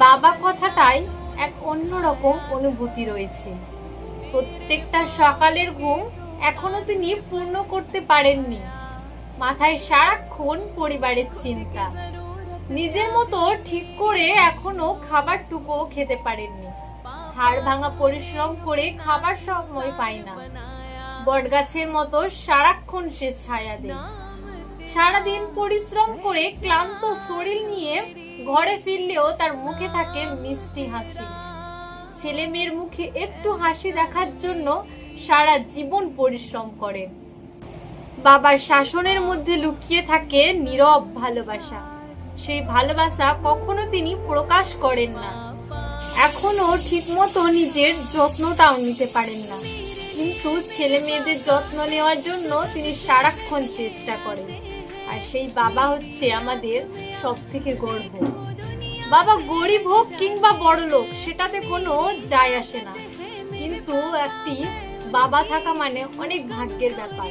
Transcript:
বাবা কথাটাই এক অন্যরকম অনুভূতি রয়েছে। প্রত্যেকটা সকালের ঘুম এখনো তিনি পূর্ণ করতে পারেননি। মাথায় সারাক্ষণ পরিবারের চিন্তা। নিজের মতো ঠিক করে এখনো খাবারটুকুও খেতে পারেননি। হাড় ভাঙা পরিশ্রম করে খাবার সময় পায় না। বটগাছের মতো সারাক্ষণ সে ছায়া দেয়। সারাদিন পরিশ্রম করে ক্লান্ত শরীর নিয়ে ঘরে ফিরলেও তার মুখে থাকে মিষ্টি হাসি। ছেলে মেয়ের মুখে একটু হাসি দেখার জন্য সারা জীবন পরিশ্রম করে। বাবার শাসনের মধ্যে লুকিয়ে থাকে নীরব ভালোবাসা। সেই ভালোবাসা কখনো তিনি প্রকাশ করেন না। এখনো ঠিকমতো নিজের যত্নটাও নিতে পারেন না, কিন্তু ছেলে মেয়েদের যত্ন নেওয়ার জন্য তিনি সারাক্ষণ চেষ্টা করেন। আর সেই বাবা হচ্ছে আমাদের সবথেকে গর্ব। বাবা গরিব হোক কিংবা বড় লোক সেটাতে কোনো যায় আসে না, কিন্তু একটি বাবা থাকা মানে অনেক ভাগ্যের ব্যাপার।